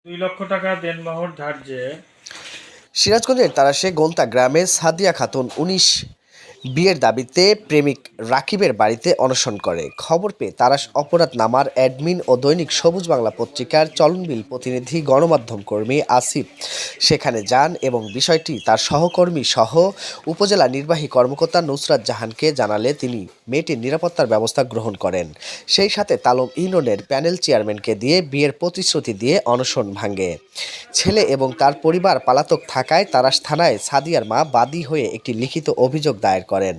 2 লক্ষ টাকা দেনমোহর ধার্যে সিরাজগঞ্জের তারাশে গোন্তা গ্রামে সাদিয়া খাতুন ১৯ বিয়ের দাবিতে প্রেমিক রাকিবের বাড়িতে অনশন করে। খবর পেয়ে তারাশ অপরাধ নামার অ্যাডমিন ও দৈনিক সবুজ বাংলা পত্রিকার চলনবিল প্রতিনিধি গণমাধ্যম কর্মী আসিফ সেখানে যান এবং বিষয়টি তার সহকর্মী সহ উপজেলা নির্বাহী কর্মকর্তা নুসরাত জাহানকে জানালে তিনি মেয়েটির নিরাপত্তার ব্যবস্থা গ্রহণ করেন। সেই সাথে তালম ইউনিয়নের প্যানেল চেয়ারম্যানকে দিয়ে বিয়ের প্রতিশ্রুতি দিয়ে অনশন ভাঙে। ছেলে এবং তার পরিবার পলাতক থাকায় তারাশ থানায় সাদিয়ার মা বাদী হয়ে একটি লিখিত অভিযোগ দায়ের করেন।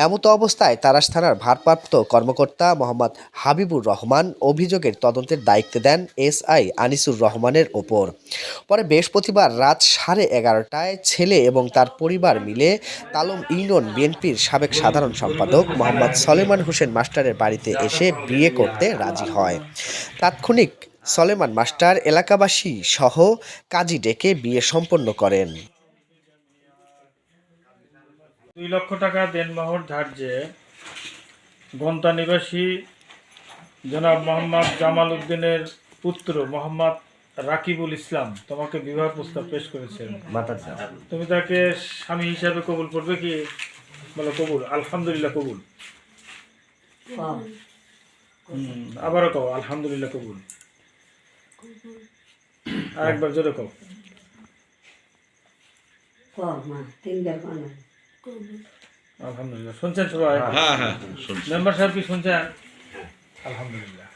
এমতো অবস্থায় তারাশ থানার ভারপ্রাপ্ত কর্মকর্তা মোহাম্মদ হাবিবুর রহমান অভিযোগের তদন্তের দায়িত্ব দেন এসআই আনিসুর রহমানের ওপর। পরে বৃহস্পতিবার রাত 11:30টায় ছেলে এবং তার পরিবার মিলে তালম ইউনিয়ন বিএনপির সাবেক সাধারণ সম্পাদক মোহাম্মদ সলেমান হোসেন মাস্টারের বাড়িতে এসে বিয়ে করতে রাজি হয়। তাৎক্ষণিক সলেমান মাস্টার এলাকাবাসী সহ কাজী ডেকে বিয়ে সম্পন্ন করেন। 2 লক্ষ টাকা দেনমোহর ধার্যে গোন্তা নিবাসী জনাব মোহাম্মদ জামাল উদ্দিনের পুত্র মোহাম্মদ রাকিবুল ইসলাম তোমাকে বিবাহ প্রস্তাব পেশ করেছেন। তুমি তাকে স্বামী হিসাবে কবুল করবে কি? বলো কবুল। আলহামদুলিল্লাহ কবুল। আবারও কও আলহামদুলিল্লাহ কবুল। আরেকবার জোরে কও। আলহামদুলিল্লাহ। শুনছেন সবাই? মেম্বার সাহেব কি শুনছেন? আলহামদুলিল্লাহ।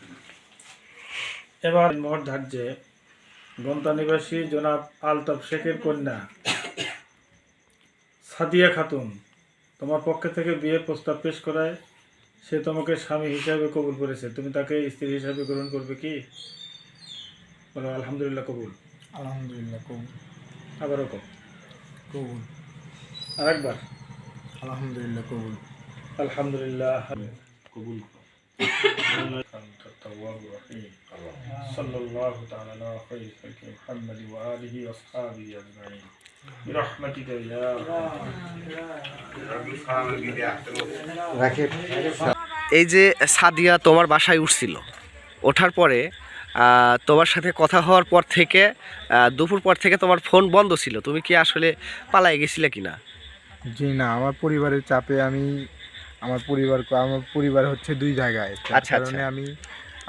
এবার মোহর ধার্যে গোন্তা নিবাসী জনাব আলতাফ শেখের কন্যা সাদিয়া খাতুন তোমার পক্ষ থেকে বিয়ের প্রস্তাব পেশ করায় সে তোমাকে স্বামী হিসাবে কবুল করেছে। তুমি তাকে স্ত্রী হিসাবে গ্রহণ করবে কি? বলো আলহামদুলিল্লাহ কবুল। আলহামদুলিল্লাহ কবুল। আবারও কও কবুল। আরেকবার আলহামদুলিল্লাহ কবুল। আলহামদুলিল্লাহ কবুল। সাল্লাল্লাহু তাআলা আলা খায়রি খালকি মুহাম্মাদি ওয়া আলিহি ওয়া আসহাবিহি আজমাইন বিরহমাতিকা ইয়া রাকিব, এই যে সাদিয়া তোমার বাসায় উঠছিল, ওঠার পরে তোমার সাথে কথা হওয়ার পর থেকে দুপুর পর থেকে তোমার ফোন বন্ধ ছিল, তুমি কি আসলে পালাই গেছিলে কিনা? জি না, আমার পরিবারের চাপে আমি আমার পরিবার হচ্ছে 2 জায়গায়। তার কারণে আমি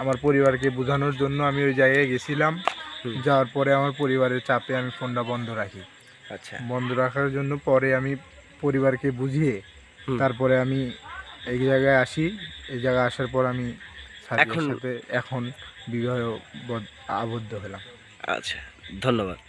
আমার পরিবারকে বোঝানোর জন্য আমি ওই জায়গায় গেছিলাম। যাওয়ার পরে আমার পরিবারের চাপে আমি ফোনটা বন্ধ রাখি। আচ্ছা, বন্ধ রাখার জন্য পরে আমি পরিবারকে বুঝিয়ে তারপরে আমি এই জায়গায় আসি। এই জায়গায় আসার পর আমি সাথে এখন বিবাহ আবদ্ধ হলাম। আচ্ছা, ধন্যবাদ।